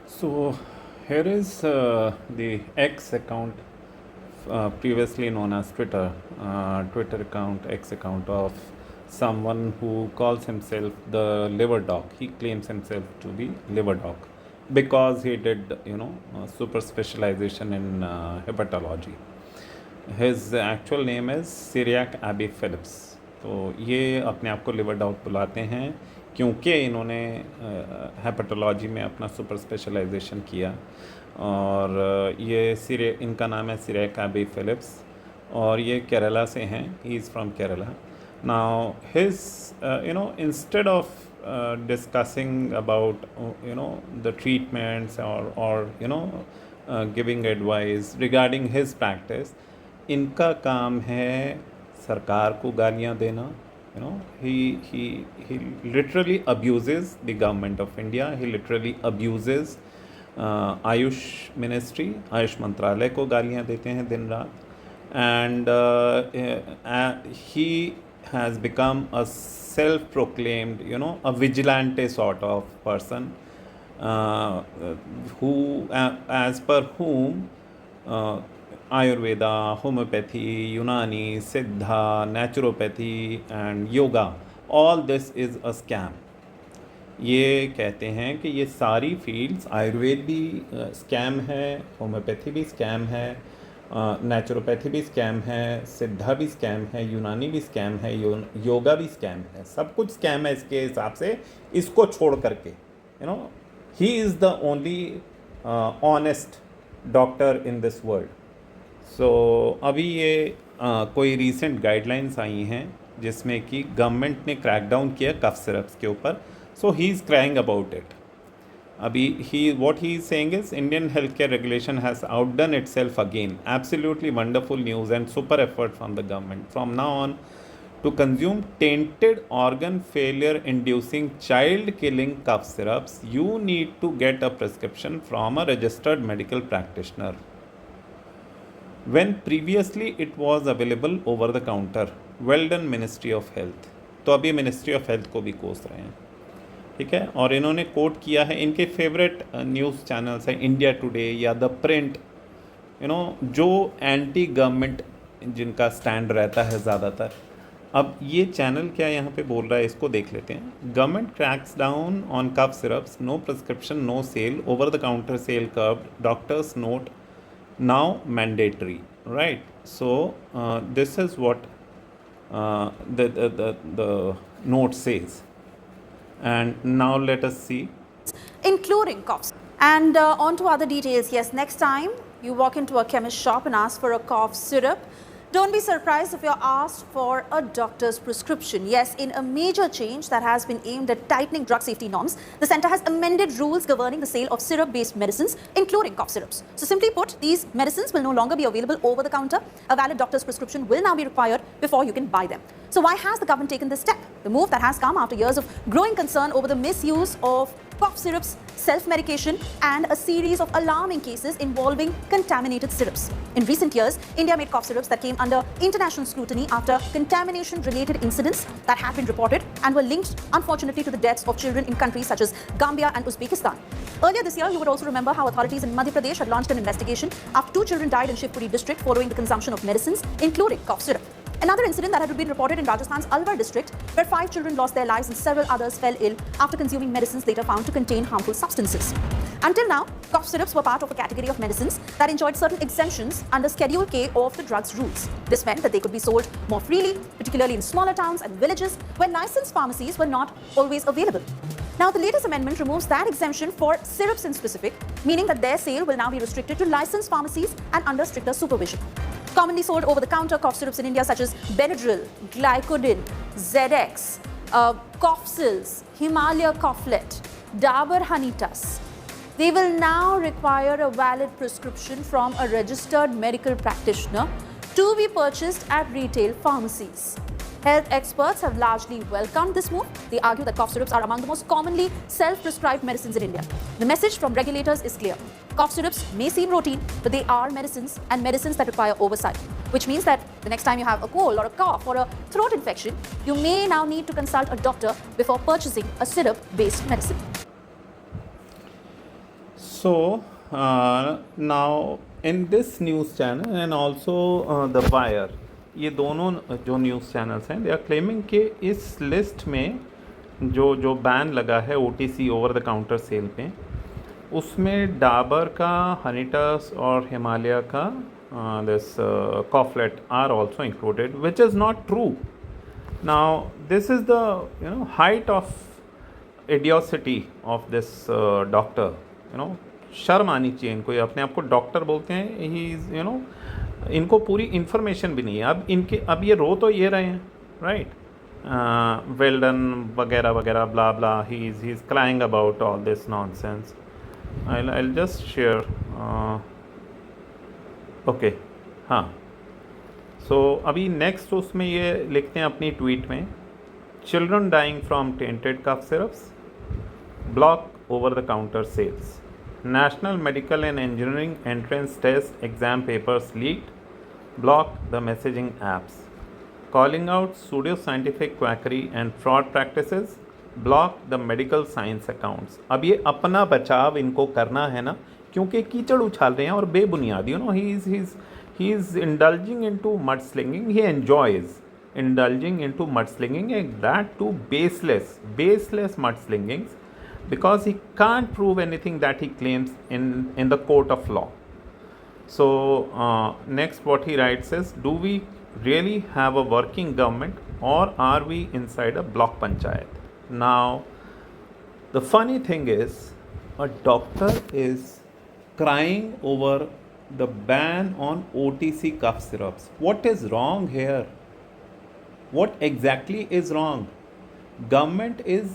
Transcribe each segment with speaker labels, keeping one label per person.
Speaker 1: So here is the X account, previously known as Twitter, Twitter account, X account of someone who calls himself the liver doc. He claims himself to be liver doc because he did, super specialization in hepatology. His actual name is Syriac Abbey Phillips. तो ये अपने आप को liver dock बुलाते हैं क्योंकि इन्होंने hepatology में अपना सुपर स्पेशलाइजेशन किया। और ये इनका नाम है सिरियाक एबी फिलिप्स और ये केरला से हैं। He is from Kerala. Now his instead of discussing about the treatments or giving advice regarding his practice, इनका काम है सरकार को गालियाँ देना। he literally abuses the government of India. He literally abuses Ayush ministry, Ayush मंत्रालय को गालियाँ देते हैं दिन रात। And he has become a self-proclaimed, a vigilante sort of person, who, as per whom, Ayurveda, homeopathy, Unani, Siddha, naturopathy and yoga, all this is a scam. ये कहते हैं कि ये सारी फील्ड्स, आयुर्वेद भी स्कैम है, होम्योपैथी भी स्कैम है, नेचुरोपैथी भी स्कैम है, सिद्धा भी स्कैम है, यूनानी भी स्कैम है, योगा भी स्कैम है, सब कुछ स्कैम है इसके हिसाब से। इसको छोड़ करके he is the only honest doctor in this world. So अभी ये कोई रीसेंट गाइडलाइंस आई हैं जिसमें कि गवर्नमेंट ने क्रैकडाउन किया कफ सिरप्स के ऊपर। So he is crying about it. अभी what he is saying is Indian healthcare regulation has outdone itself again. Absolutely wonderful news and super effort from the government. From now on, to consume tainted organ failure inducing child killing cough syrups, you need to get a prescription from a registered medical practitioner, when previously it was available over the counter. Well done Ministry of Health. तो अभी ministry of health को भी कोस रहे हैं, ठीक है। और इन्होंने कोट किया है, इनके फेवरेट न्यूज़ चैनल्स हैं इंडिया टुडे या द प्रिंट, जो एंटी गवर्नमेंट जिनका स्टैंड रहता है ज़्यादातर। अब ये चैनल क्या यहाँ पे बोल रहा है, इसको देख लेते हैं। Government cracks down on cough syrups, no prescription, no sale, over the counter sale curbed, doctor's note now mandatory, right. So this is what the note says. And now let us see.
Speaker 2: Including coughs. And on to other details. Yes, next time you walk into a chemist shop and ask for a cough syrup, don't be surprised if you're asked for a doctor's prescription. Yes, in a major change that has been aimed at tightening drug safety norms, the centre has amended rules governing the sale of syrup-based medicines, including cough syrups. So simply put, these medicines will no longer be available over the counter. A valid doctor's prescription will now be required before you can buy them. So why has the government taken this step? The move that has come after years of growing concern over the misuse of cough syrups, self-medication and a series of alarming cases involving contaminated syrups. In recent years, India made cough syrups that came under international scrutiny after contamination-related incidents that have been reported and were linked, unfortunately, to the deaths of children in countries such as Gambia and Uzbekistan. Earlier this year, you would also remember how authorities in Madhya Pradesh had launched an investigation after 2 children died in Shivpuri district following the consumption of medicines, including cough syrup. Another incident that had been reported in Rajasthan's Alwar district, where 5 children lost their lives and several others fell ill after consuming medicines later found to contain harmful substances. Until now, cough syrups were part of a category of medicines that enjoyed certain exemptions under Schedule K of the drugs rules. This meant that they could be sold more freely, particularly in smaller towns and villages where licensed pharmacies were not always available. Now, the latest amendment removes that exemption for syrups in specific, meaning that their sale will now be restricted to licensed pharmacies and under stricter supervision. Commonly sold over-the-counter cough syrups in India such as Benadryl, Glycodin, ZX, Coughsils, Himalaya Coughlet, Dabur Honitus. They will now require a valid prescription from a registered medical practitioner to be purchased at retail pharmacies. Health experts have largely welcomed this move. They argue that cough syrups are among the most commonly self-prescribed medicines in India. The message from regulators is clear. Cough syrups may seem routine, but they are medicines and medicines that require oversight, which means that the next time you have a cold or a cough or a throat infection, you may now need to consult a doctor before purchasing a syrup-based medicine.
Speaker 1: So now in this news channel and also the Wire, ये दोनों जो news channels हैं, they are claiming कि इस list में जो जो ban लगा है OTC over the counter sale पे, उसमें डाबर का, हनीटस और हिमालय का this Koflet are also included, which is not true. Now this is the height of idiocy of this doctor. शर्म आनी चाहिए इनको, ये अपने आप को डॉक्टर बोलते हैं. ही इज़ इनको पूरी इन्फॉर्मेशन भी नहीं है. अब ये रो तो ये रहे हैं, राइट? वेल डन वगैरह वगैरह blah blah. He is crying about all this nonsense. I'll just share. Okay, हाँ. सो अभी नेक्स्ट उसमें ये लिखते हैं अपनी ट्वीट में, children dying from tainted cough syrups, block over the counter sales, national medical and engineering entrance test exam papers leaked, block the messaging apps, calling out pseudo scientific quackery and fraud practices, block the medical science accounts. अब ये अपना बचाव इनको करना है ना, क्योंकि कीचड़ उछाल रहे हैं और बेबुनियादी. He is indulging into mudslinging. He enjoys indulging into mudslinging, and that too baseless mudslingings, because he can't prove anything that he claims in the court of law. So next what he writes is, do we really have a working government, or are we inside a block panchayat? Now the funny thing is, a doctor is crying over the ban on OTC cough syrups. What is wrong here? What exactly is wrong? Government is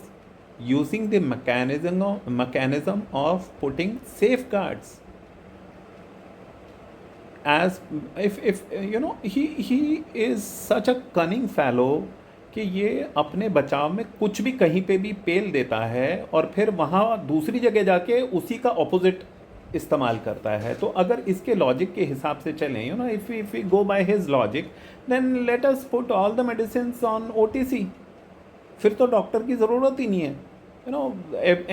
Speaker 1: using the mechanism of putting safeguards. As if he is such a cunning fellow कि ये अपने बचाव में कुछ भी कहीं पे भी पेल देता है और फिर वहाँ दूसरी जगह जाके उसी का ऑपोजिट इस्तेमाल करता है. तो अगर इसके लॉजिक के हिसाब से चलें, if we go by his logic, then let us put all the medicines on OTC. फिर तो डॉक्टर की ज़रूरत ही नहीं है.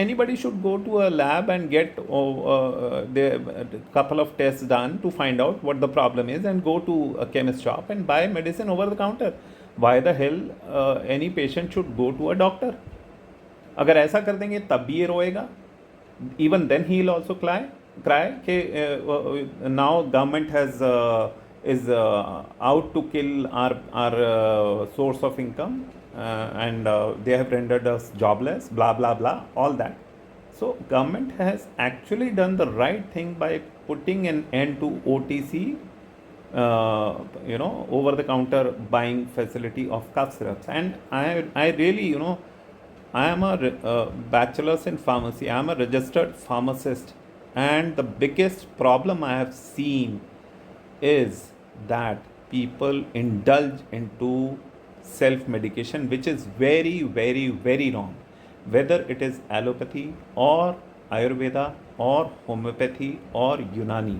Speaker 1: Anybody should go to a lab and get the couple of tests done to find out what the problem is, and go to a chemist shop and buy medicine over the counter. Why the hell any patient should go to a doctor? अगर ऐसा कर देंगे तब भी ये रोएगा. Even then he will also cry कि now government is out to kill our source of income, and they have rendered us jobless, blah blah blah, all that. So government has actually done the right thing by putting an end to OTC, over the counter buying facility of cough syrups. And I really, I am a bachelor's in pharmacy. I am a registered pharmacist, and the biggest problem I have seen is that people indulge into self-medication, which is very, very, very wrong. Whether it is allopathy or Ayurveda or homeopathy or Unani,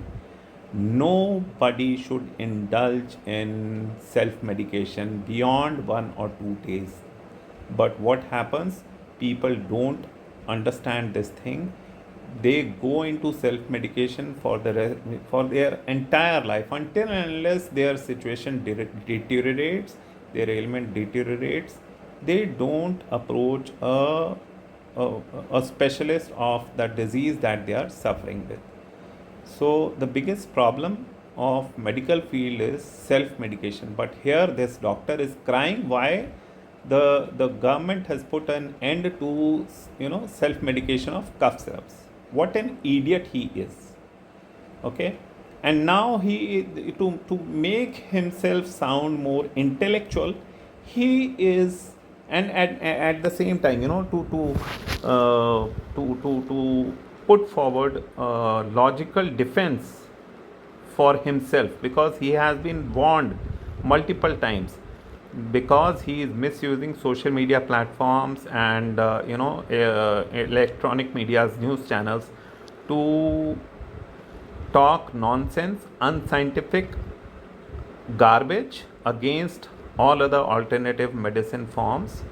Speaker 1: nobody should indulge in self-medication beyond 1 or 2 days. But what happens? People don't understand this thing. They go into self-medication for their entire life, until and unless their situation deteriorates, their ailment deteriorates. They don't approach a specialist of the disease that they are suffering with. So the biggest problem of medical field is self-medication. But here this doctor is crying why the government has put an end to self-medication of cough syrups. What an idiot he is. Okay, and now he, to make himself sound more intellectual, he is, and at the same time, to put forward a logical defense for himself, because he has been warned multiple times, because he is misusing social media platforms and electronic media's news channels to talk nonsense, unscientific garbage against all other alternative medicine forms.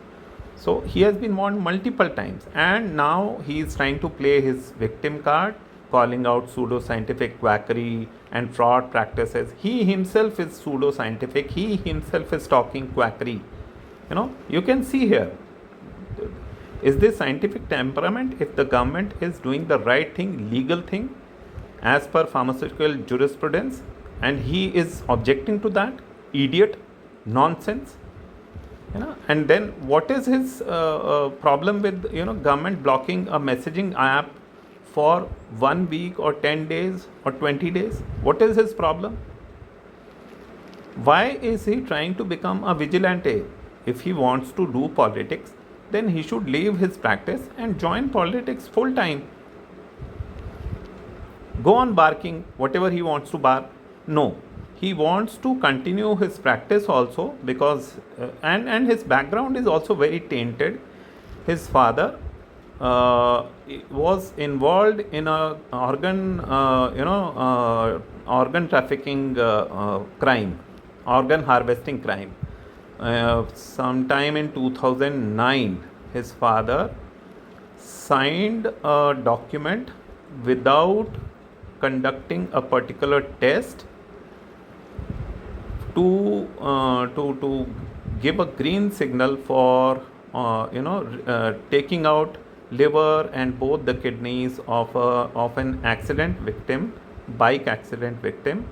Speaker 1: So he has been warned multiple times, and now he is trying to play his victim card, calling out pseudoscientific quackery and fraud practices. He himself is pseudoscientific. He himself is talking quackery. You can see here. Is this scientific temperament if the government is doing the right thing, legal thing, as per pharmaceutical jurisprudence, and he is objecting to that? Idiot, nonsense. And then what is his problem with government blocking a messaging app for 1 week or 10 days or 20 days? What is his problem? Why is he trying to become a vigilante? If he wants to do politics, then he should leave his practice and join politics full time. Go on barking whatever he wants to bark. No, he wants to continue his practice also, because and his background is also very tainted. His father was involved in a organ trafficking crime, organ harvesting crime. Sometime in 2009, his father signed a document without conducting a particular test to give a green signal for taking out liver and both the kidneys of an accident victim, bike accident victim,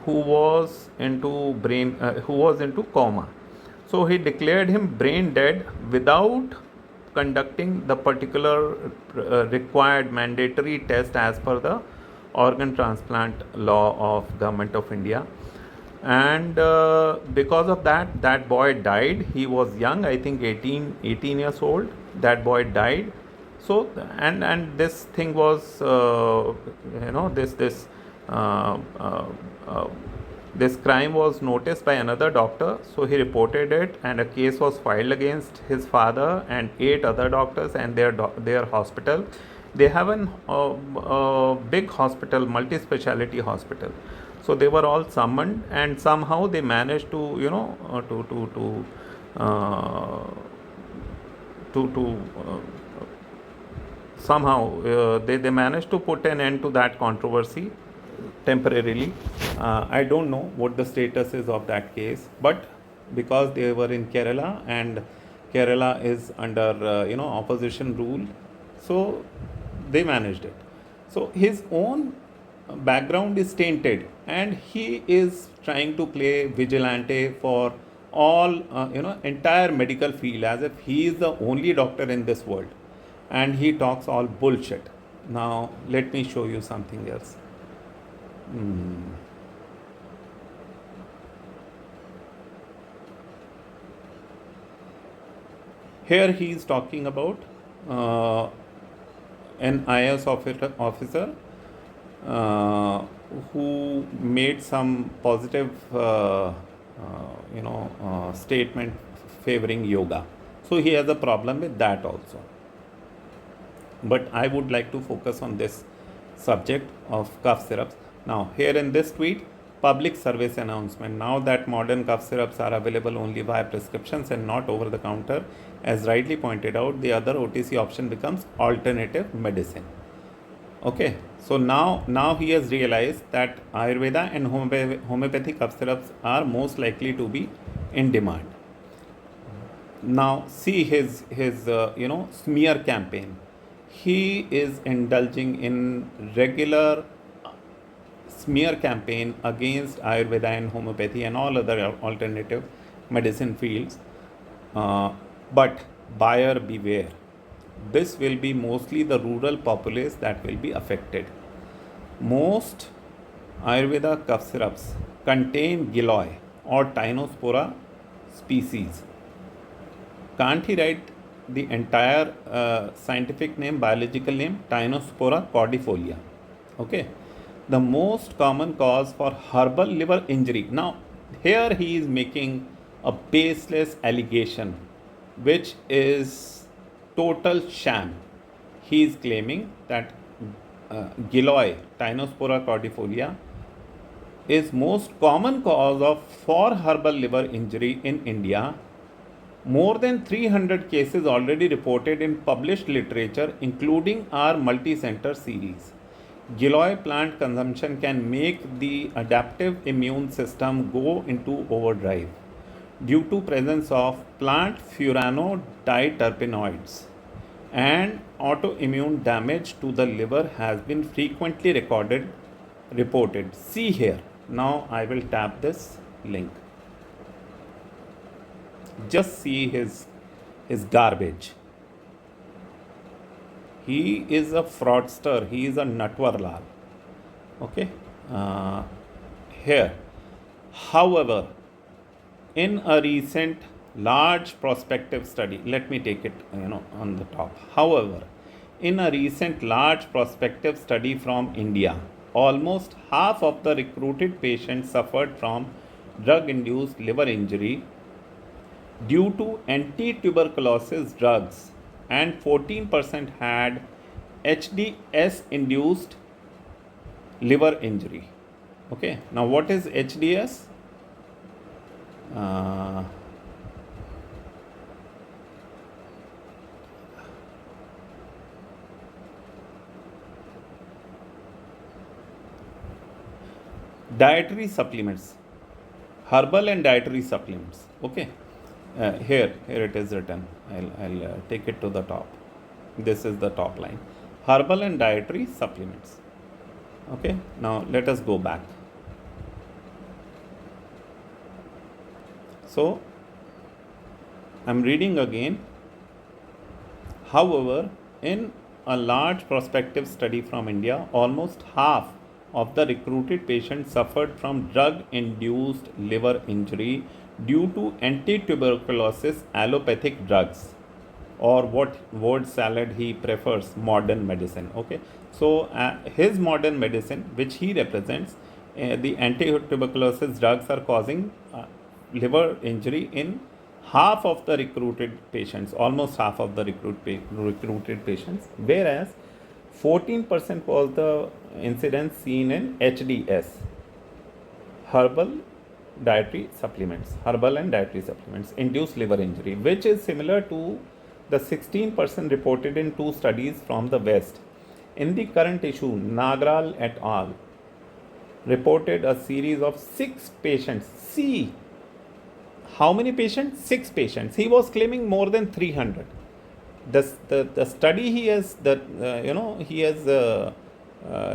Speaker 1: who was into coma. So he declared him brain dead without conducting the particular required mandatory test as per the organ transplant law of Government of India. And because of that boy died. He was young, I think 18 years old. That boy died. So and this thing was this crime was noticed by another doctor, so he reported it, and a case was filed against his father and 8 other doctors and their hospital. They have a big hospital, multi-speciality hospital. So they were all summoned, and somehow they managed to they managed to put an end to that controversy temporarily. I don't know what the status is of that case, but because they were in Kerala and Kerala is under opposition rule, so they managed it. So his own background is tainted, and he is trying to play vigilante for all entire medical field, as if he is the only doctor in this world, and he talks all bullshit. Now let me show you something else. Here he is talking about an IAS officer who made some positive statement favoring yoga. So he has a problem with that also. But I would like to focus on this subject of cough syrups. Now here in this tweet, public service announcement. Now that modern cough syrups are available only via prescriptions and not over the counter, as rightly pointed out, the other OTC option becomes alternative medicine. Okay, so now he has realized that Ayurveda and homeopathic cough syrups are most likely to be in demand. Now see his smear campaign. He is indulging in regular smear campaign against Ayurveda and homeopathy and all other alternative medicine fields. But buyer beware. This will be mostly the rural populace that will be affected. Most Ayurveda cough syrups contain Giloy or Tinospora species. Can't he write the entire scientific name, biological name? Tinospora cordifolia. Okay. The most common cause for herbal liver injury. Now, here he is making a baseless allegation, which is total sham. He is claiming that Giloy, Tinospora cordifolia, is most common cause for herbal liver injury in India. More than 300 cases already reported in published literature, including our multi-center series. Giloy plant consumption can make the adaptive immune system go into overdrive due to presence of plant furanoditerpenoids, and autoimmune damage to the liver has been frequently reported. See here. Now I will tap this link. Just see his garbage. He is a fraudster. He is a Natwarlal. Okay. Here, however, in a recent large prospective study, let me take it on the top. However, in a recent large prospective study from India, almost half of the recruited patients suffered from drug-induced liver injury due to anti-tuberculosis drugs, and 14% had HDS-induced liver injury. Okay, now what is HDS? Dietary supplements, herbal and dietary supplements. Okay, here it is written. I'll take it to the top. This is the top line. Herbal and dietary supplements. Okay, now let us go back. So I'm reading again. However, in a large prospective study from India, almost half of the recruited patients suffered from drug-induced liver injury due to anti-tuberculosis allopathic drugs, or what word salad he prefers, modern medicine. Okay, so his modern medicine, which he represents, the anti-tuberculosis drugs are causing liver injury in half of the recruited patients, almost half of the recruited patients, whereas 14% was the incidence seen in HDS, herbal and dietary supplements induced liver injury, which is similar to the 16% reported in two studies from the West. In the current issue, Nagral et al. Reported a series of 6 patients. See, how many patients? 6 patients. He was claiming more than 300. The study he has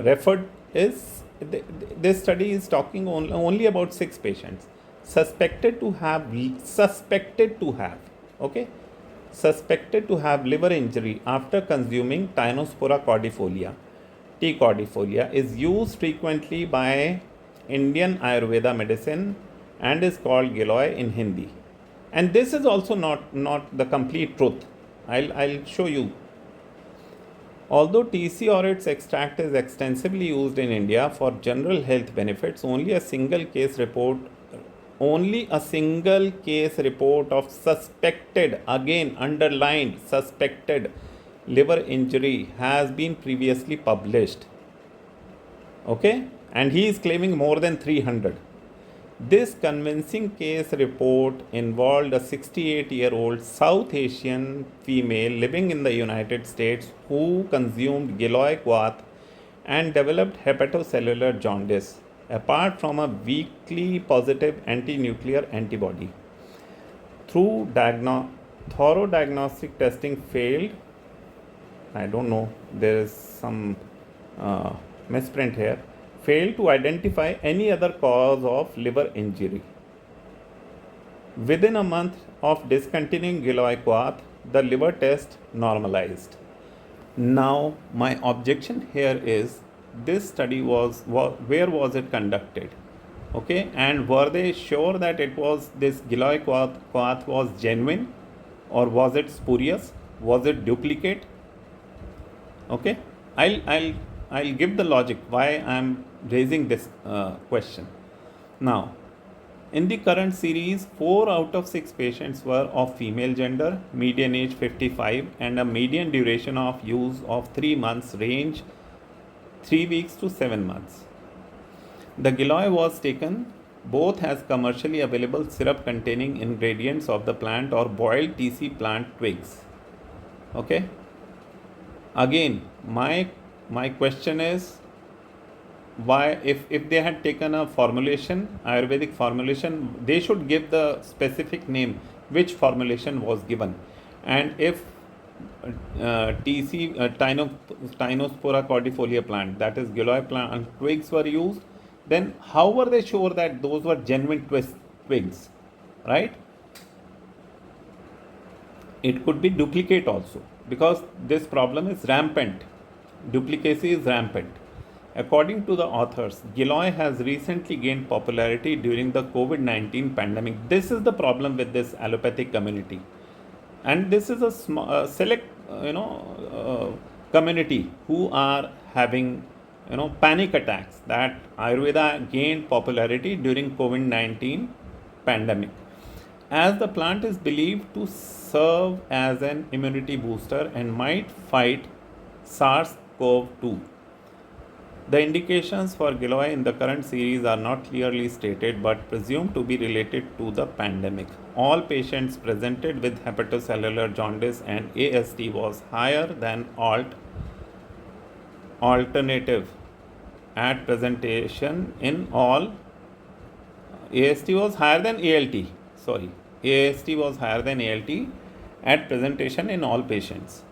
Speaker 1: referred is, this study is talking only about 6 patients suspected to have liver injury after consuming Tinospora cordifolia. T. cordifolia is used frequently by Indian Ayurveda medicine and is called Giloy in Hindi. And this is also not the complete truth. I'll show you. Although TC or its extract is extensively used in India for general health benefits, only a single case report of suspected, again underlined, suspected liver injury has been previously published. Okay, and he is claiming more than 300. This convincing case report involved a 68-year-old South Asian female living in the United States who consumed Giloy Quath and developed hepatocellular jaundice, apart from a weakly positive anti-nuclear antibody. Thorough diagnostic testing failed. I don't know, there is some misprint here. Failed to identify any other cause of liver injury. Within a month of discontinuing Giloy Quath, the liver test normalized. Now, my objection here is, this study where was it conducted? Okay, and were they sure that it was, this Giloy Quath was genuine, or was it spurious? Was it duplicate? Okay, I'll give the logic why I am raising this question. Now, in the current series, 4 out of 6 patients were of female gender, median age 55, and a median duration of use of 3 months, range 3 weeks to 7 months. The Giloy was taken both as commercially available syrup containing ingredients of the plant or boiled TC plant twigs. Okay. Again, my question is, why, if they had taken a formulation, Ayurvedic formulation, they should give the specific name which formulation was given. And if Tinospora cordifolia plant, that is Giloy plant twigs were used, then how were they sure that those were genuine twigs, right? It could be duplicate also, because this problem is rampant. Duplicacy is rampant. According to the authors, Giloy has recently gained popularity during the COVID-19 pandemic. This is the problem with this allopathic community. And this is a select, community who are having, panic attacks that Ayurveda gained popularity during COVID-19 pandemic, as the plant is believed to serve as an immunity booster and might fight SARS-CoV-2. The indications for Giloy in the current series are not clearly stated but presumed to be related to the pandemic. All patients presented with hepatocellular jaundice and AST was higher than alternative at presentation in all. AST was higher than ALT. AST was higher than ALT at presentation in all patients.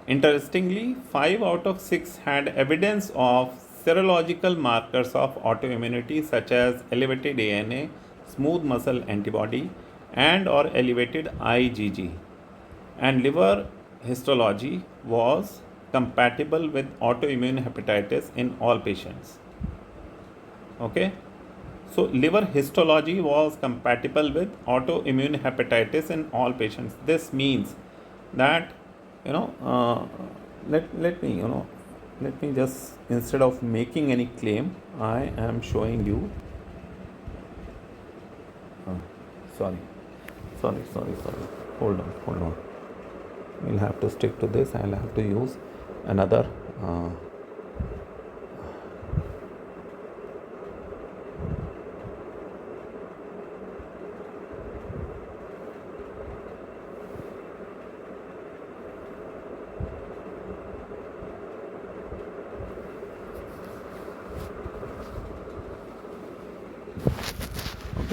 Speaker 1: Interestingly, 5 out of 6 had evidence of serological markers of autoimmunity such as elevated ANA, smooth muscle antibody, and or elevated IgG. And liver histology was compatible with autoimmune hepatitis in all patients. Okay. So liver histology was compatible with autoimmune hepatitis in all patients. This means that, let me just, instead of making any claim, I am showing you. Sorry. Hold on. We'll have to stick to this. I'll have to use another.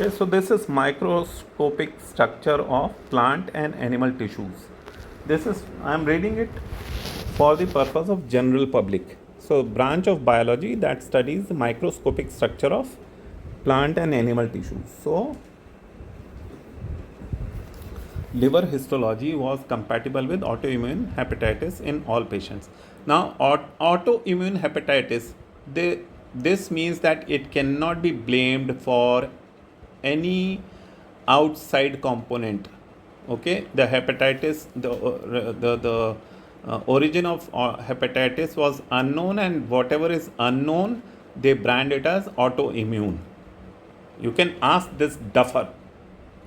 Speaker 1: Okay, so this is microscopic structure of plant and animal tissues. I am reading it for the purpose of general public. So branch of biology that studies the microscopic structure of plant and animal tissues. So liver histology was compatible with autoimmune hepatitis in all patients. Now autoimmune hepatitis, this means that it cannot be blamed for any outside component. Okay, the hepatitis, the origin of hepatitis was unknown, and whatever is unknown, they brand it as autoimmune. You can ask this duffer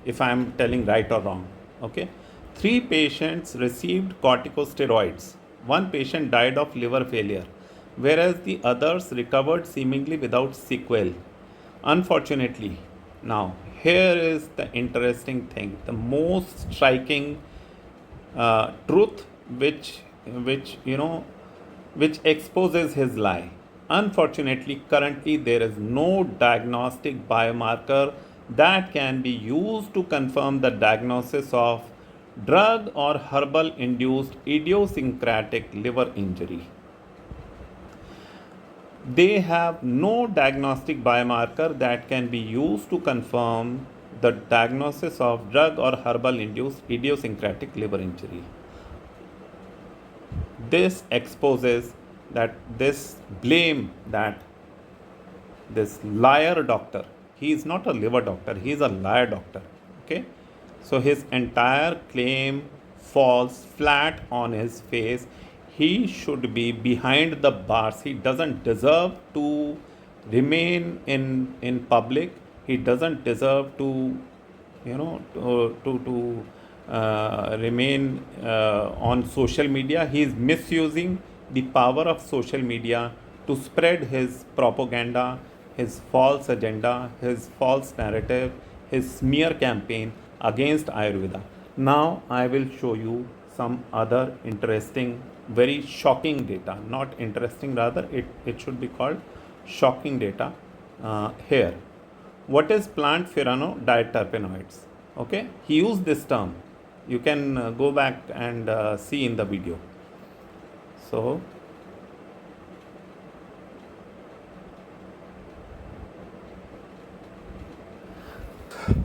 Speaker 1: if I am telling right or wrong. Okay, 3 patients received corticosteroids. 1 patient died of liver failure, whereas the others recovered seemingly without sequelae. Unfortunately, now here is the interesting thing, the most striking truth which exposes his lie. Unfortunately, currently there is no diagnostic biomarker that can be used to confirm the diagnosis of drug or herbal induced idiosyncratic liver injury. They have no diagnostic biomarker that can be used to confirm the diagnosis of drug or herbal induced idiosyncratic liver injury. This exposes that this blame that this liar doctor, he is not a liver doctor, he is a liar doctor. Okay, so his entire claim falls flat on his face. He should be behind the bars. He doesn't deserve to remain in public. He doesn't deserve to remain on social media. He is misusing the power of social media to spread his propaganda, his false agenda, his false narrative, his smear campaign against Ayurveda. Now I will show you some other interesting, very shocking data. Not interesting, rather it should be called shocking data here. What is plant furanodietterpenoids? Okay, he used this term. You can go back and see in the video. So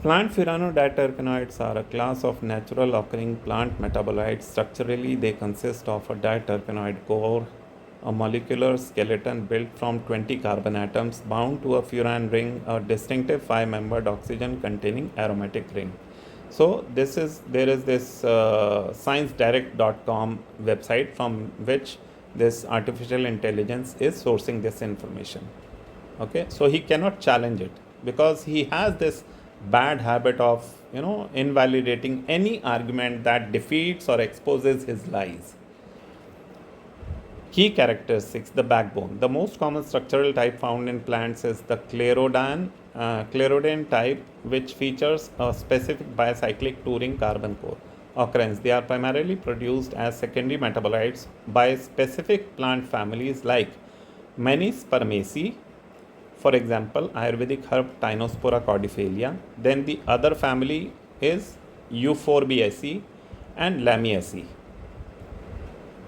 Speaker 1: plant furanodietterpenoids are a class of natural occurring plant metabolites. Structurally, they consist of a diterpenoid core, a molecular skeleton built from 20 carbon atoms bound to a furan ring, a distinctive 5-membered oxygen-containing aromatic ring. So there is this ScienceDirect.com website from which this artificial intelligence is sourcing this information. Okay, so he cannot challenge it because he has this bad habit of invalidating any argument that defeats or exposes his lies. Key characteristics: the backbone. The most common structural type found in plants is the clerodane type, which features a specific bicyclic touring carbon core. Occurrence: they are primarily produced as secondary metabolites by specific plant families like many spermaceae, for example, Ayurvedic herb Tinospora cordifolia. Then the other family is Euphorbiaceae and Lamiaceae.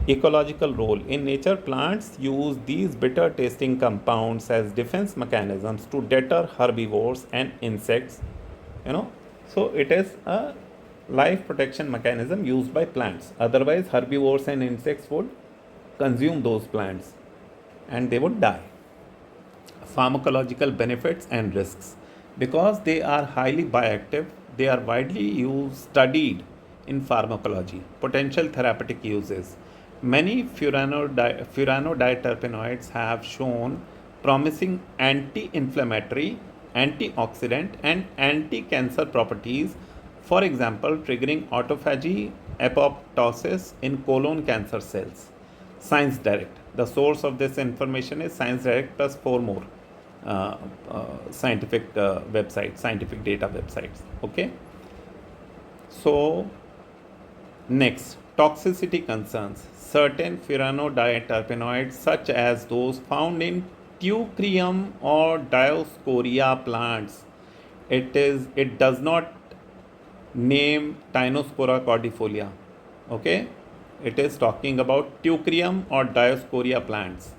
Speaker 1: Ecological role. In nature, plants use these bitter tasting compounds as defense mechanisms to deter herbivores and insects. So it is a life protection mechanism used by plants. Otherwise, herbivores and insects would consume those plants and they would die. Pharmacological benefits and risks. Because they are highly bioactive, they are widely studied in pharmacology. Potential therapeutic uses. Many furanodietterpenoids have shown promising anti-inflammatory, antioxidant, and anti-cancer properties, for example, triggering autophagy apoptosis in colon cancer cells. Science Direct. The source of this information is Science Direct plus 4 more scientific websites, scientific data websites. Okay. So next, toxicity concerns. Certain furanodietterpenoids, such as those found in Teucrium or Dioscorea plants, it does not name Tinospora cordifolia. Okay, it is talking about Teucrium or Dioscorea plants.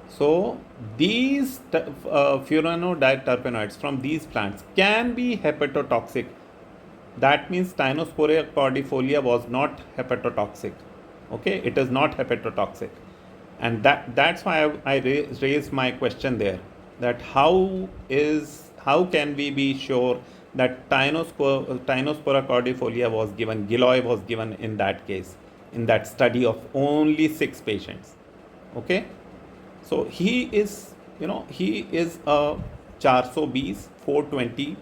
Speaker 1: So these furanodietterpenoids from these plants can be hepatotoxic. That means Tinospora cordifolia was not hepatotoxic. Okay, it is not hepatotoxic, and that's why I raised my question there, that how can we be sure that Tinospora cordifolia was given, Giloy was given in that case, in that study of only 6 patients. Okay, so he is a 420, 420.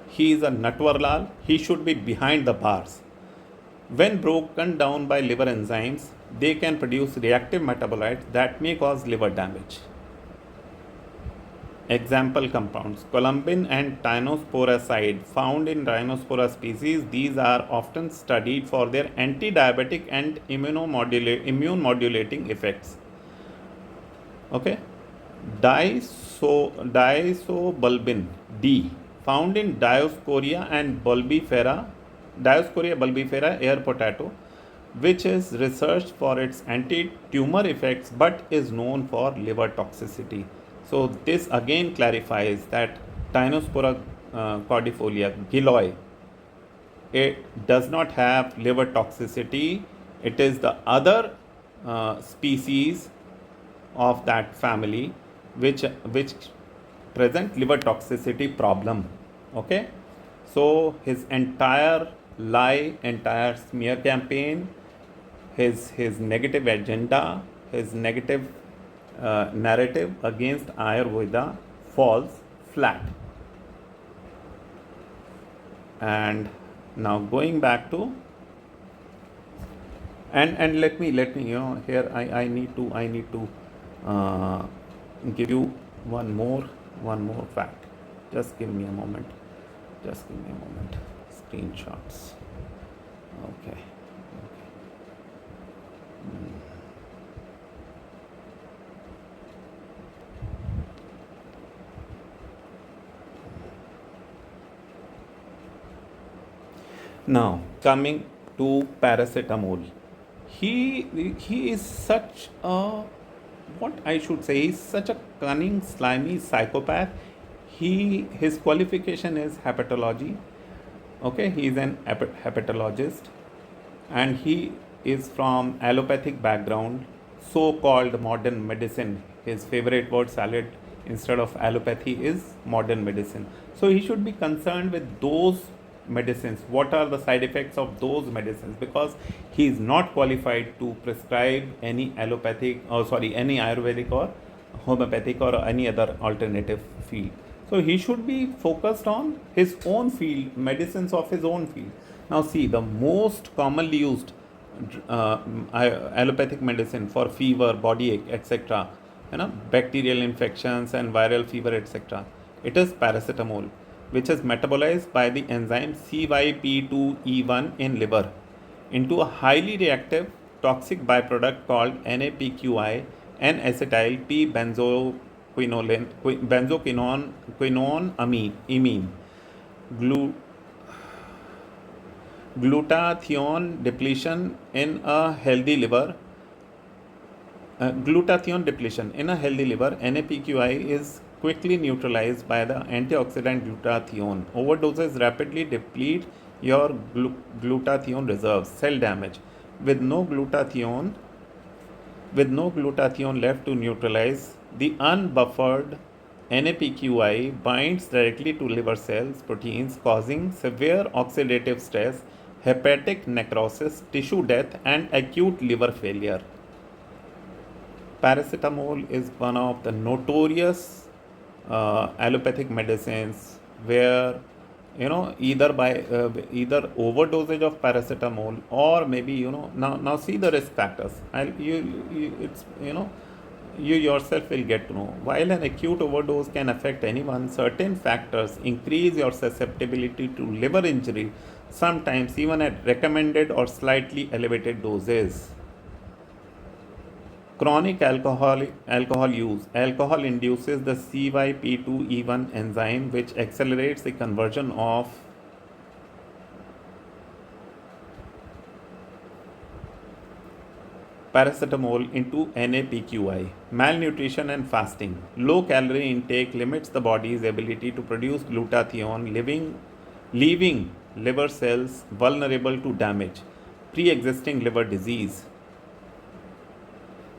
Speaker 1: He is a Natwarlal. He should be behind the bars. When broken down by liver enzymes, they can produce reactive metabolites that may cause liver damage. Example compounds: columbin and tinosporacide found in Rhinospora species. These are often studied for their anti-diabetic and immune modulating effects. Okay, diisobulbin D found in Dioscorea bulbifera air potato, which is researched for its anti-tumor effects but is known for liver toxicity. So this again clarifies that Tinospora cordifolia, Giloy, it does not have liver toxicity. It is the other species of that family which present liver toxicity problem. Okay, so his entire lie, entire smear campaign, his negative agenda, his negative narrative against Ayurveda falls flat. And now going back to and let me here I need to give you one more fact. Just give me a moment. Screenshots. Okay. Now, coming to paracetamol, he is such a, what I should say, he's such a cunning, slimy psychopath. His qualification is hepatology. Okay, he is an hepatologist, and he is from allopathic background, so-called modern medicine. His favorite word salad instead of allopathy is modern medicine. So he should be concerned with those medicines, what are the side effects of those medicines, because he is not qualified to prescribe any allopathic, or sorry, any ayurvedic or homeopathic or any other alternative field. So he should be focused on his own field, medicines of his own field. Now see, the most commonly used allopathic medicine for fever, body ache, etc., bacterial infections and viral fever, etc., it is paracetamol, which is metabolized by the enzyme CYP2E1 in liver into a highly reactive toxic byproduct called NAPQI, N-acetyl benzoquinone amine. Glutathione depletion in a healthy liver. NAPQI is quickly neutralized by the antioxidant glutathione. Overdoses rapidly deplete your glutathione reserves. Cell damage. With no glutathione left to neutralize, the unbuffered NAPQI binds directly to liver cells proteins, causing severe oxidative stress, hepatic necrosis, tissue death, and acute liver failure. Paracetamol is one of the notorious allopathic medicines where, either overdosage of paracetamol, or maybe, now see the risk factors. You yourself will get to know. While an acute overdose can affect anyone, certain factors increase your susceptibility to liver injury, sometimes even at recommended or slightly elevated doses. Chronic alcohol use. Alcohol induces the CYP2E1 enzyme, which accelerates the conversion of paracetamol into NAPQI. Malnutrition and fasting. Low calorie intake limits the body's ability to produce glutathione, leaving liver cells vulnerable to damage. Pre-existing liver disease.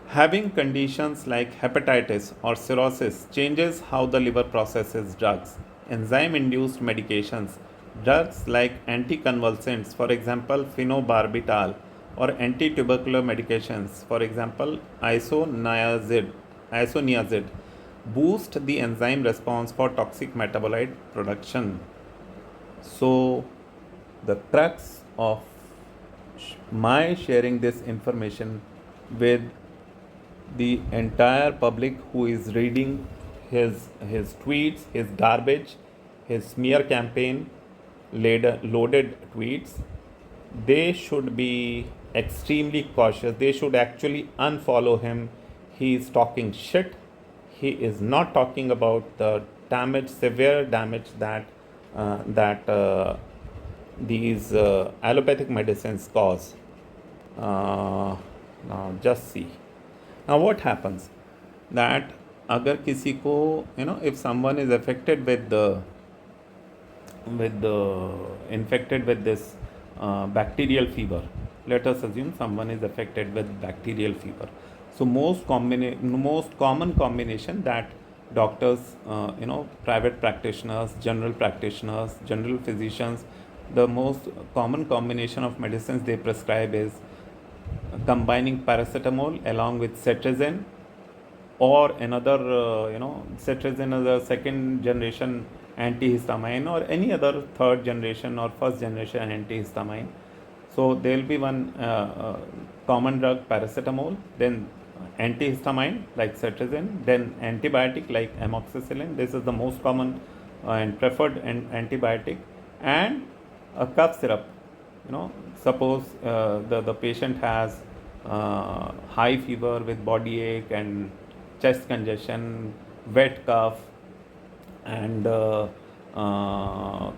Speaker 1: Having conditions like hepatitis or cirrhosis changes how the liver processes drugs. Enzyme-induced medications. Drugs like anticonvulsants, for example, phenobarbital, or anti-tubercular medications, for example, isoniazid, boost the enzyme response for toxic metabolite production. So, the crux of my sharing this information with the entire public who is reading his tweets, his garbage, his smear campaign loaded tweets, they should be extremely cautious. They should actually unfollow him. He is talking shit. He is not talking about the severe damage that these allopathic medicines cause. Now just see. Now what happens that agar kisi ko, if someone is affected with infected with this bacterial fever, let us assume someone is affected with bacterial fever. So most common combination that doctors, private practitioners, general practitioners, general physicians, the most common combination of medicines they prescribe is combining paracetamol along with cetirizine, or another, cetirizine is a second generation antihistamine, or any other third generation or first generation antihistamine. So there will be one common drug, paracetamol, then antihistamine like cetirizine, then antibiotic like amoxicillin. This is the most common and preferred antibiotic, and a cough syrup. Suppose the patient has high fever with body ache and chest congestion, wet cough, and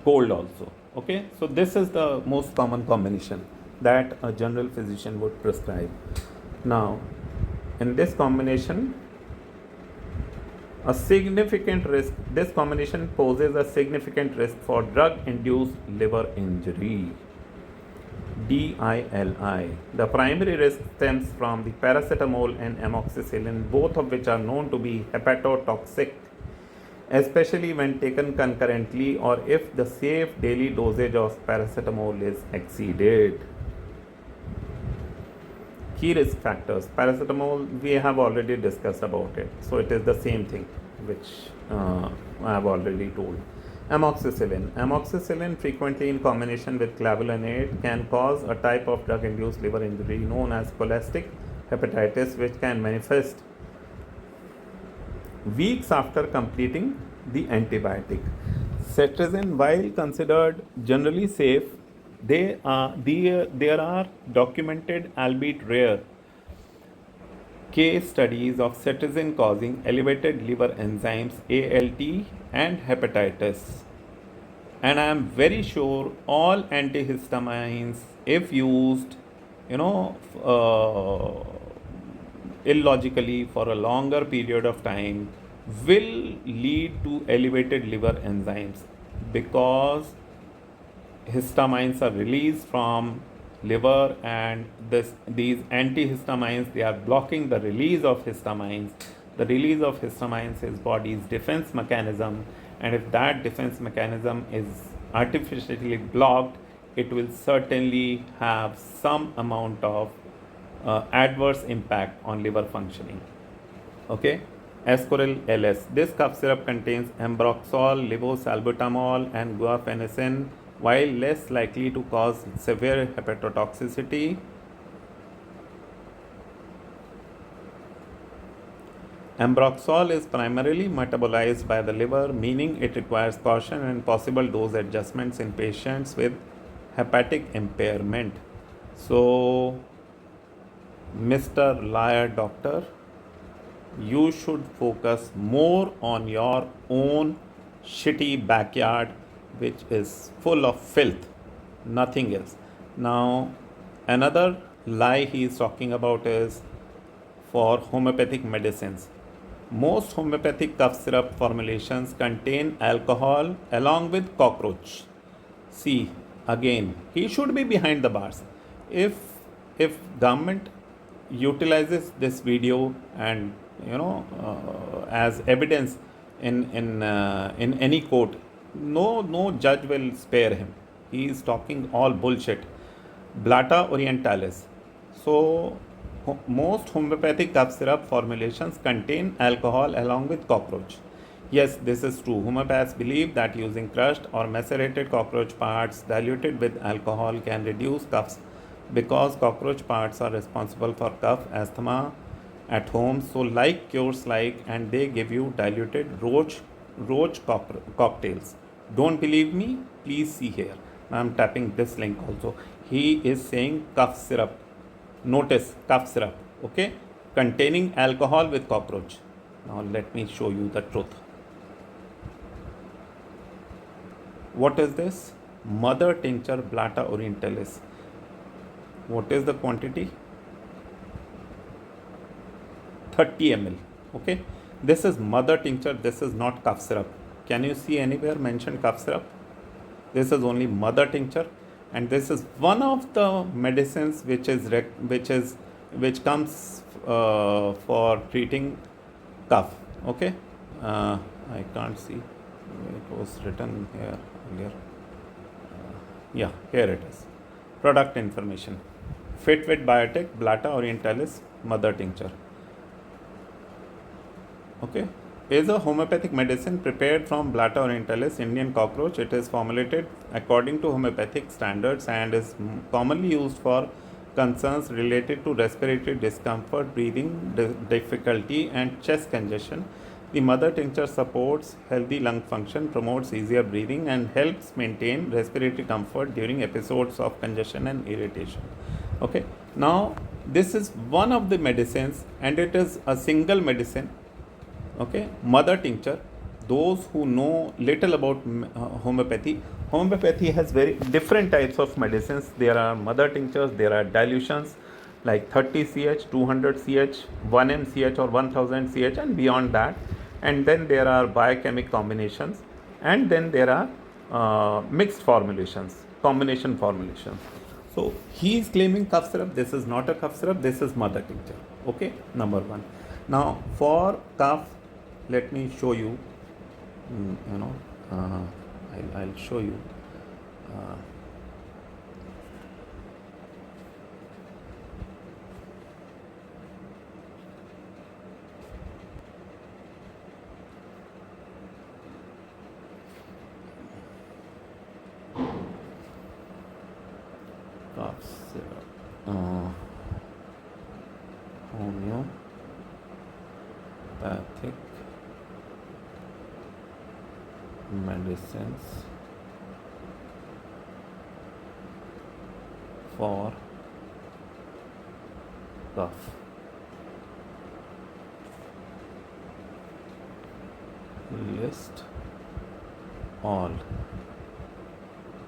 Speaker 1: cold also. Okay, so this is the most common combination that a general physician would prescribe. Now, in this combination, a significant risk, this combination poses a significant risk for drug-induced liver injury. DILI. The primary risk stems from the paracetamol and amoxicillin, both of which are known to be hepatotoxic, especially when taken concurrently or if the safe daily dosage of paracetamol is exceeded. Key risk factors. Paracetamol, we have already discussed about it, so it is the same thing which I have already told. Amoxicillin. Amoxicillin, frequently in combination with clavulanate, can cause a type of drug-induced liver injury known as cholestic hepatitis, which can manifest weeks after completing the antibiotic. Cetirizine, while considered generally safe, there are documented, albeit rare, case studies of cetirizine causing elevated liver enzymes ALT and hepatitis. And I am very sure all antihistamines, if used, illogically for a longer period of time, will lead to elevated liver enzymes, because histamines are released from liver, and these antihistamines, they are blocking the release of histamines. The release of histamines is body's defense mechanism, and if that defense mechanism is artificially blocked, it will certainly have some amount of adverse impact on liver functioning. Okay, Ascoril LS. This cough syrup contains ambroxol, levosalbutamol, and guaifenesin. While less likely to cause severe hepatotoxicity, ambroxol is primarily metabolized by the liver, meaning it requires caution and possible dose adjustments in patients with hepatic impairment. So, Mr. Liar Doctor, you should focus more on your own shitty backyard, which is full of filth, nothing else. Now, another lie he is talking about is for homeopathic medicines. Most homeopathic cough syrup formulations contain alcohol along with cockroach. See, again, he should be behind the bars. If government utilizes this video and as evidence in any court, no judge will spare him. He is talking all bullshit. Blata orientalis. So most homeopathic cough syrup formulations contain alcohol along with cockroach. Yes, this is true. Homeopaths believe that using crushed or macerated cockroach parts diluted with alcohol can reduce coughs, because cockroach parts are responsible for cough, asthma at home. So like cures like, and they give you diluted roach cocktails. Don't believe me? Please see here. I am tapping this link also. He is saying cough syrup. Notice cough syrup, okay, containing alcohol with cockroach. Now let me show you the truth. What is this? Mother tincture Blata orientalis. What is the quantity? 30 ml. Okay, this is mother tincture. This is not cough syrup. Can you see anywhere mentioned cough syrup? This is only mother tincture, and this is one of the medicines which comes for treating cough. Okay, I can't see. It was written here earlier. Yeah, here it is. Product information. Fitwit Biotech Blata orientalis mother tincture. Okay, is a homeopathic medicine prepared from Blata orientalis Indian cockroach. It is formulated according to homeopathic standards and is commonly used for concerns related to respiratory discomfort, breathing difficulty, and chest congestion. The mother tincture supports healthy lung function, promotes easier breathing, and helps maintain respiratory comfort during episodes of congestion and irritation. Okay, now this is one of the medicines, and it is a single medicine. Okay, mother tincture. those who know little about homeopathy has very different types of medicines. There are mother tinctures, there are dilutions like 30 ch, 200 ch, 1 mch or 1000 ch and beyond that. And then there are biochemic combinations, and then there are mixed formulations, combination formulations. So he is claiming cough syrup. This is not a cough syrup, this is mother tincture. Okay, number one. Now for cough, let me show you, I'll show you. Cough syrup, homeopathic medicines for cough. List all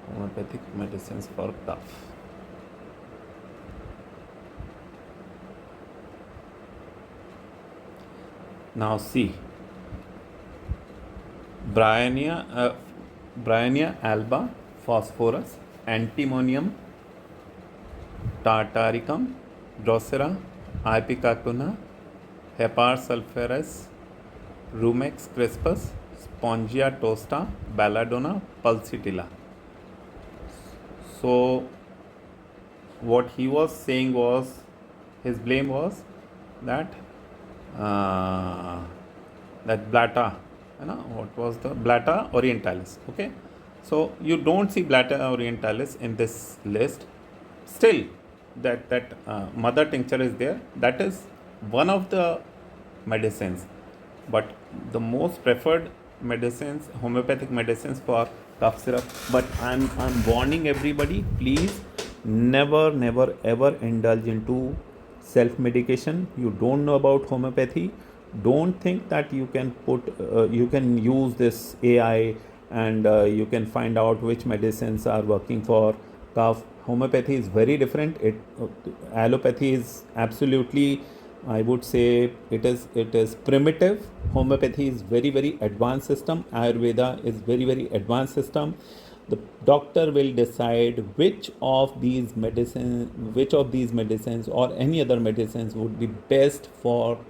Speaker 1: homeopathic medicines for cough. Now see, Bryonia alba, phosphorus, antimonium, tartaricum, drosera, ipecacuanha, hepar sulphureus, rumex crispus, spongia tosta, belladonna, pulsatilla. So what he was saying was, his blame was that Blatta, what was the Blatta orientalis? Okay, so you don't see Blatta orientalis in this list. Still, that mother tincture is there. That is one of the medicines, but the most preferred medicines, homeopathic medicines for cough syrup. But I'm warning everybody, please never ever indulge into self-medication. You don't know about homeopathy. Don't think that you can you can use this AI and you can find out which medicines are working for cough. Homeopathy is very different. Allopathy is absolutely, I would say, it is primitive. Homeopathy is very advanced system. Ayurveda is very advanced system. The doctor will decide which of these medicines or any other medicines would be best for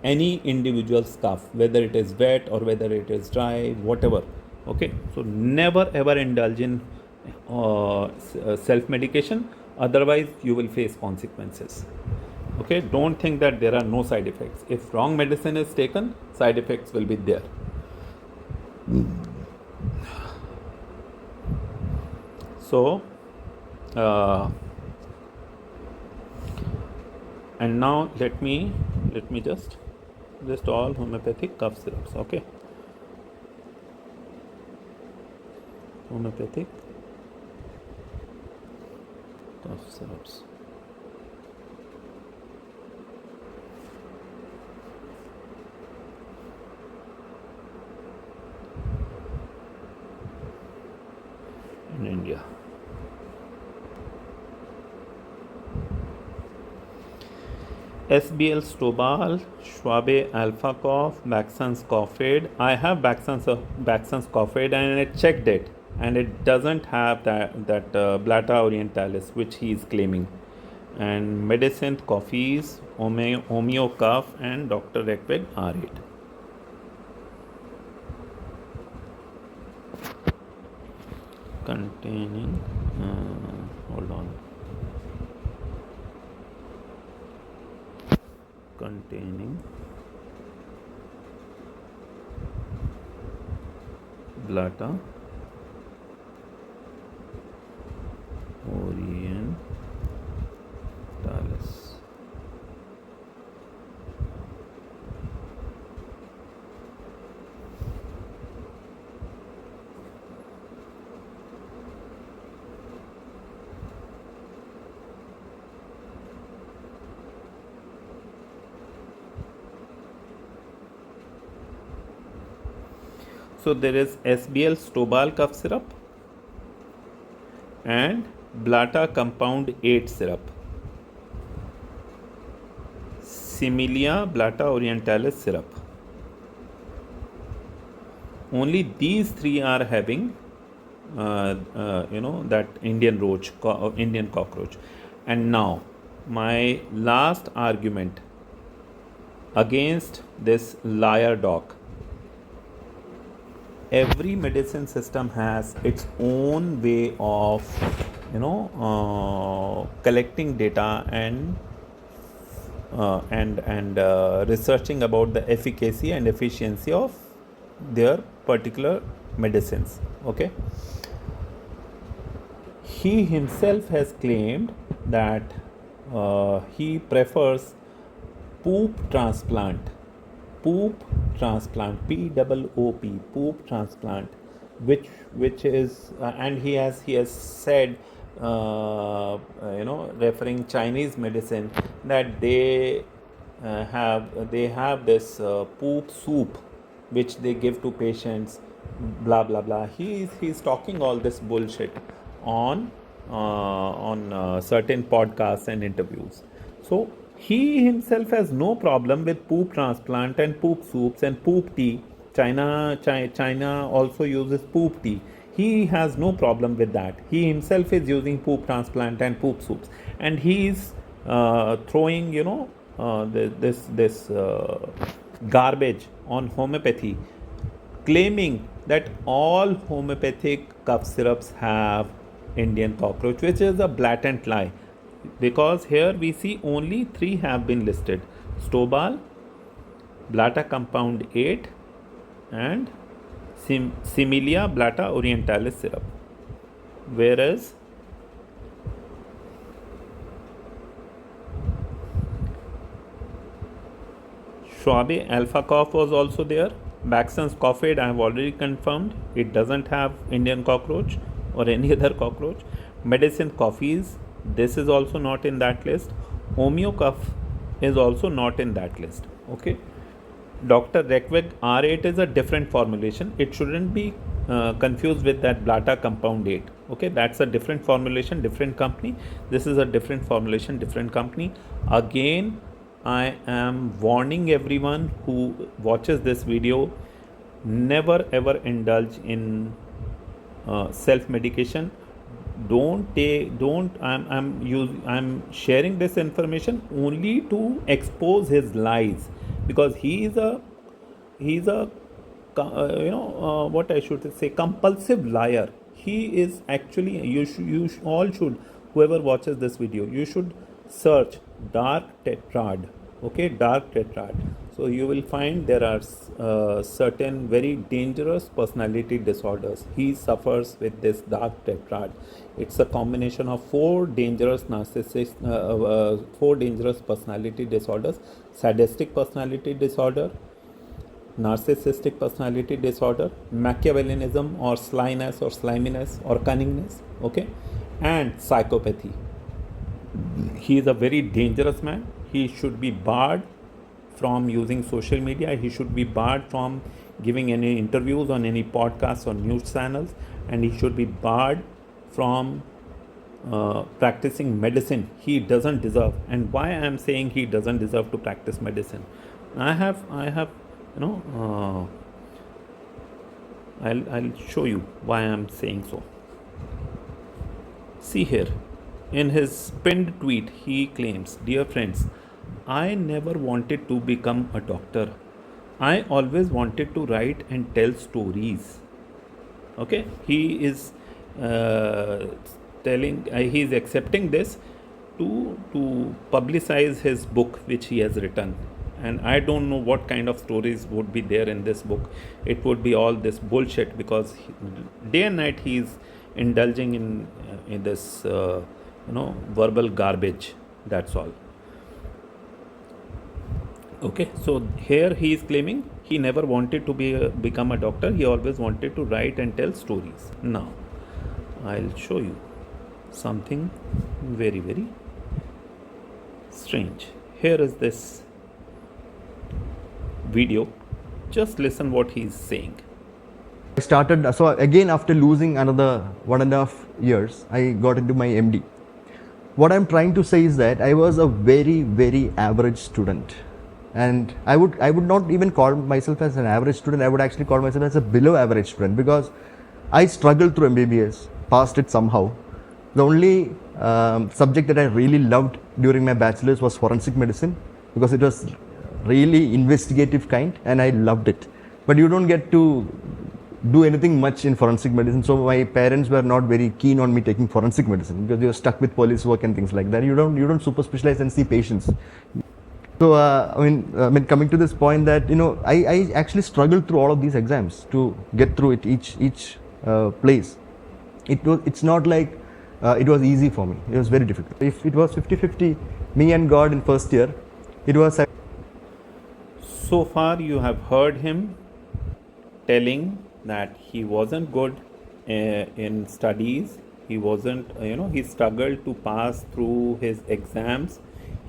Speaker 1: any individual's cough, whether it is wet or whether it is dry, whatever. Okay, so never ever indulge in self-medication, otherwise you will face consequences. Okay, don't think that there are no side effects. If wrong medicine is taken, side effects will be there. So and now let me just list all homeopathic cough syrups. Okay, homeopathic cough syrups. In India. SBL Stobal, Schwabe Alpha Cough, Baxan's Coughed. I have Baxan's Coughed and I checked it, and it doesn't have that Blatta orientalis which he is claiming. And Medicine Coffees, Homeo Cough and Dr. Requeg R8. Containing, hold on. Containing Blatta orientalis. So there is SBL Stobal cough syrup and Blata compound 8 syrup, Similia Blata orientalis syrup. Only these three are having that Indian roach, Indian cockroach. And now my last argument against this liar doc. Every medicine system has its own way of collecting data and researching about the efficacy and efficiency of their particular medicines. Okay, he himself has claimed that he prefers poop transplant, poop transplant, which is and he has said, referring Chinese medicine, that they have this poop soup which they give to patients, blah blah blah. He's talking all this bullshit on certain podcasts and interviews. So he himself has no problem with poop transplant and poop soups and poop tea. China also uses poop tea. He has no problem with that. He himself is using poop transplant and poop soups, and he is throwing this garbage on homeopathy, claiming that all homeopathic cough syrups have Indian cockroach, which is a blatant lie, because here we see only 3 have been listed: Stobal, Blata compound 8 and Similia Blata orientalis syrup, whereas Schwabe alpha cough was also there. Baxton's cough aid, I have already confirmed, it doesn't have Indian cockroach or any other cockroach. Medicine coffees, this is also not in that list. Homeo cough is also not in that list. Okay, Dr. Reckwick R8 is a different formulation. It shouldn't be confused with that Blata compound 8. Okay, that's a different formulation, different company. This is a different formulation, different company. Again, I am warning everyone who watches this video, never ever indulge in self-medication. I'm sharing this information only to expose his lies, because he is a what I should say, compulsive liar. He is actually, you all should, whoever watches this video, you should search dark tetrad. Okay, dark tetrad. So you will find there are certain very dangerous personality disorders. He suffers with this dark tetrad. It's a combination of 4 dangerous personality disorders: sadistic personality disorder, narcissistic personality disorder, Machiavellianism or slyness or sliminess or cunningness, okay, and psychopathy. He is a very dangerous man. He should be barred from using social media. He should be barred from giving any interviews on any podcasts or news channels, and he should be barred from practicing medicine. He doesn't deserve. And why I am saying he doesn't deserve to practice medicine, I have I'll show you why I am saying so. See here, in his pinned tweet, he claims, "Dear friends, I never wanted to become a doctor. I always wanted to write and tell stories." Okay, he is he is accepting this to publicize his book which he has written. And I don't know what kind of stories would be there in this book. It would be all this bullshit, because day and night he is indulging in this verbal garbage. That's all. Okay, so here he is claiming he never wanted to become a doctor. He always wanted to write and tell stories. Now, I'll show you something very, very strange. Here is this video. Just listen what he is saying.
Speaker 3: I started, so again after losing another 1.5 years, I got into my MD. What I'm trying to say is that I was a very, very average student. And I would not even call myself as an average student, I would actually call myself as a below average student, because I struggled through MBBS, passed it somehow. The only subject that I really loved during my bachelor's was forensic medicine, because it was really investigative kind and I loved it. But you don't get to do anything much in forensic medicine, so my parents were not very keen on me taking forensic medicine, because you're stuck with police work and things like that. You don't super specialize and see patients. So I mean coming to this point that I actually struggled through all of these exams to get through it, each place. It's not like it was easy for me. It was very difficult. If it was 50-50 me and God in first year, it was.
Speaker 1: So far you have heard him telling that he wasn't good in studies. He wasn't, he struggled to pass through his exams.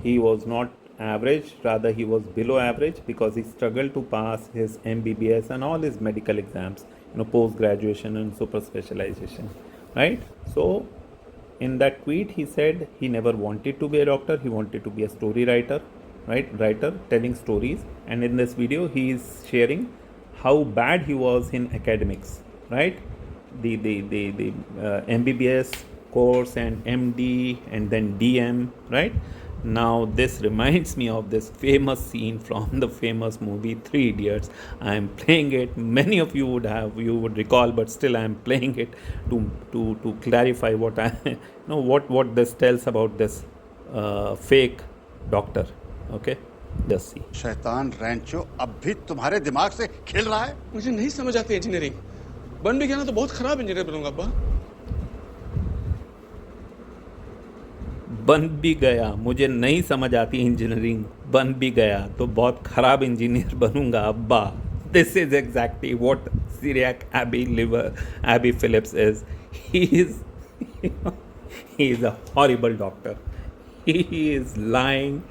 Speaker 1: He was not average, rather he was below average, because he struggled to pass his MBBS and all his medical exams, post graduation and super specialization, right? So in that tweet he said he never wanted to be a doctor, he wanted to be a story writer, right? Writer telling stories. And in this video he is sharing how bad he was in academics, right? The MBBS course and MD and then DM, right? Now this reminds me of this famous scene from the famous movie Three Idiots. I am playing it. Many of you would recall, but still I am playing it to clarify what what this tells about this fake doctor. Okay, just see.
Speaker 4: शैतान रैंचो अब भी तुम्हारे दिमाग से खेल रहा है।
Speaker 5: मुझे नहीं समझ आती इंजीनियरिंग। बन भी गया ना तो बहुत खराब इंजीनियर बनूंगा अब्बा।
Speaker 1: बन भी गया, मुझे नहीं समझ आती इंजीनियरिंग, बन भी गया तो बहुत खराब इंजीनियर बनूंगा अब्बा. This is exactly what Syriac Abby Phillips is. He is a horrible doctor. He is lying.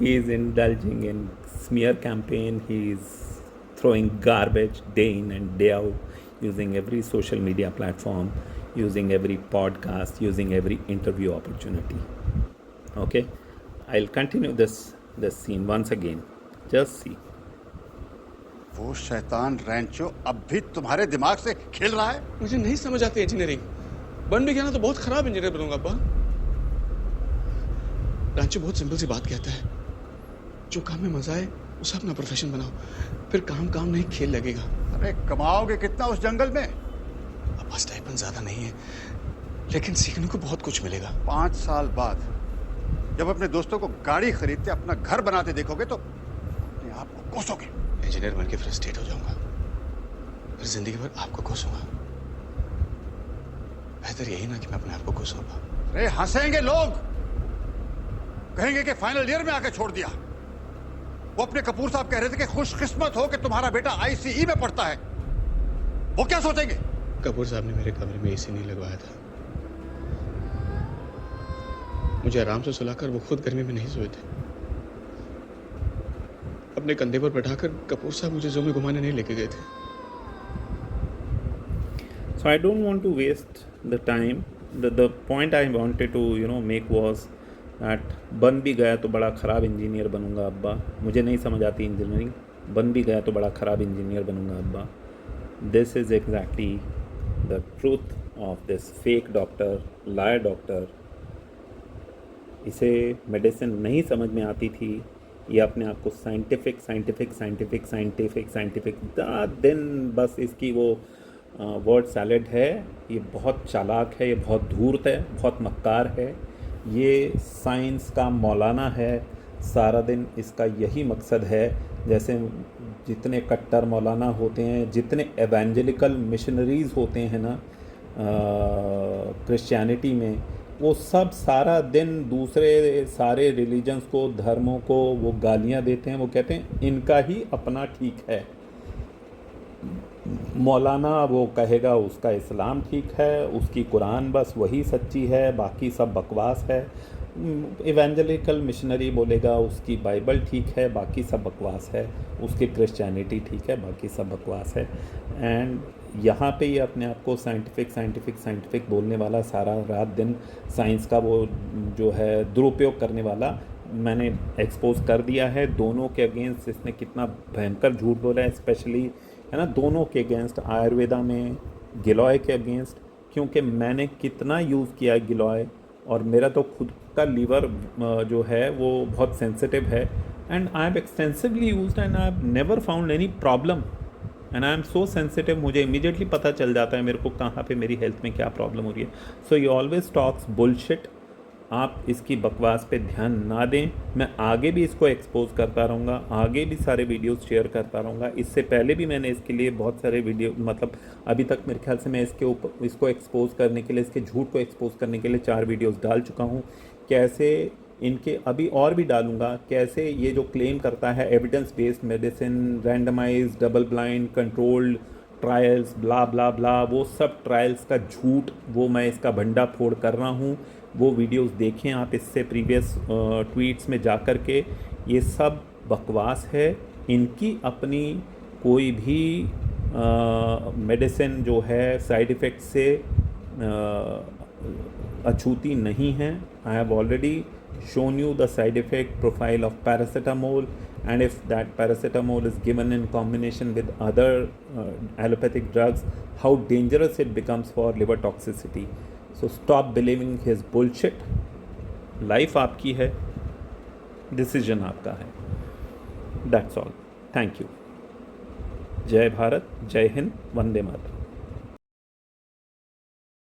Speaker 1: He is indulging in smear campaign. He is throwing garbage day in and day out, using every social media platform, using every podcast, using every interview opportunity. Okay, I'll continue this scene once again. Just see.
Speaker 4: वो शैतान रैंचो अब भी तुम्हारे दिमाग से खेल रहा है।
Speaker 5: मुझे नहीं समझ आती इंजीनियरिंग। बन भी गया ना तो बहुत खराब इंजीनियर बनूंगा अब्बा। रैंचो बहुत सिंपल सी बात कहता है, जो काम में मजा आए उसे अपना प्रोफेशन बनाओ, फिर काम नहीं खेल लगेगा।
Speaker 4: अरे कमाओगे कितना उस जंगल में?
Speaker 5: अब्बा स्टाइपेंड ज्यादा नहीं है, लेकिन सीखने को बहुत कुछ मिलेगा।
Speaker 4: 5 साल बाद जब अपने दोस्तों को गाड़ी खरीदते अपना घर बनाते देखोगे तो अपने आप को कोसोगे।
Speaker 5: इंजीनियर बनके फ्रस्ट्रेट हो जाऊंगा, फिर जिंदगी भर आपको कोसूंगा। बेहतर यही ना कि मैं अपने आप को कोसूं।
Speaker 4: अरे हंसेंगे लोग, कहेंगे कि फाइनल ईयर में आके छोड़ दिया। वो अपने कपूर साहब कह रहे थे कि खुशकिस्मत हो कि तुम्हारा बेटा आईसीई में पढ़ता है। वो क्या सोचेंगे?
Speaker 5: कपूर साहब ने मेरे कमरे में एसी नहीं लगवाया था, मुझे आराम से सुलाकर वो खुद गर्मी में नहीं सोए थे। अपने कंधे पर बैठाकर कपूर साहब मुझे ज़ू में घुमाने नहीं लेके गए थे।
Speaker 1: So I don't want to waste the time. The point I wanted to make was that बन भी गया तो बड़ा ख़राब इंजीनियर बनूंगा अब्बा। मुझे नहीं समझ आती इंजीनियरिंग, बन भी गया तो बड़ा ख़राब इंजीनियर बनूंगा अब्बा. This is exactly the truth of this fake doctor, liar doctor. इसे मेडिसिन नहीं समझ में आती थी, ये अपने आप को साइंटिफिक दिन बस इसकी वो वर्ड सैलेड है। ये बहुत चालाक है, ये बहुत धूर्त है, बहुत मक्कार है, ये साइंस का मौलाना है। सारा दिन इसका यही मकसद है, जैसे जितने कट्टर मौलाना होते हैं, जितने एवेंजेलिकल मिशनरीज़ होते हैं ना क्रिश्चियनिटी में, वो सब सारा दिन दूसरे सारे रिलीजन्स को, धर्मों को वो गालियाँ देते हैं। वो कहते हैं इनका ही अपना ठीक है। मौलाना वो कहेगा उसका इस्लाम ठीक है, उसकी कुरान बस वही सच्ची है, बाकी सब बकवास है। इवेंजलिकल मिशनरी बोलेगा उसकी बाइबल ठीक है, बाकी सब बकवास है, उसकी क्रिश्चियनिटी ठीक है, बाकी सब बकवास है। एंड यहाँ पे ये अपने आप को साइंटिफिक बोलने वाला, सारा रात दिन साइंस का वो जो है दुरुपयोग करने वाला मैंने एक्सपोज कर दिया है। दोनों के अगेंस्ट इसने कितना भयंकर झूठ बोला है, स्पेशली है ना, दोनों के अगेंस्ट, आयुर्वेदा में गिलॉय के अगेंस्ट, क्योंकि मैंने कितना यूज़ किया है गिलॉय, और मेरा तो खुद का लीवर जो है वो बहुत सेंसिटिव है, and I have extensively used and I have never found any problem, and I am so sensitive, मुझे इमीडिएटली पता चल जाता है मेरे को कहाँ पे मेरी हेल्थ में क्या प्रॉब्लम हो रही है। So you always talks bullshit, आप इसकी बकवास पे ध्यान ना दें। मैं आगे भी इसको एक्सपोज करता रहूँगा, आगे भी सारे वीडियोस शेयर करता रहूँगा। इससे पहले भी मैंने इसके लिए बहुत सारे वीडियो, मतलब अभी तक मेरे ख्याल से मैं इसके ऊपर इसको एक्सपोज करने के लिए, इसके झूठ को एक्सपोज करने के लिए 4 वीडियोस डाल चुका हूँ। कैसे इनके अभी और भी डालूँगा, कैसे ये जो क्लेम करता है evidence based medicine, randomise, double blind, controlled trials, blah blah blah, वो सब ट्रायल्स का झूठ, वो मैं इसका भंडा फोड़ कर रहा हूँ। वो वीडियोस देखें आप इससे प्रीवियस ट्वीट्स में जा कर के, ये सब बकवास है। इनकी अपनी कोई भी मेडिसिन जो है साइड इफ़ेक्ट से अछूती नहीं है। I have already shown you the side effect profile of paracetamol, and if that paracetamol is given in combination with other allopathic drugs, how dangerous it becomes for liver toxicity. So stop believing his bullshit. Life आपकी है, decision आपका है। That's all. Thank you. जय भारत, जय हिंद, वंदे मातरम।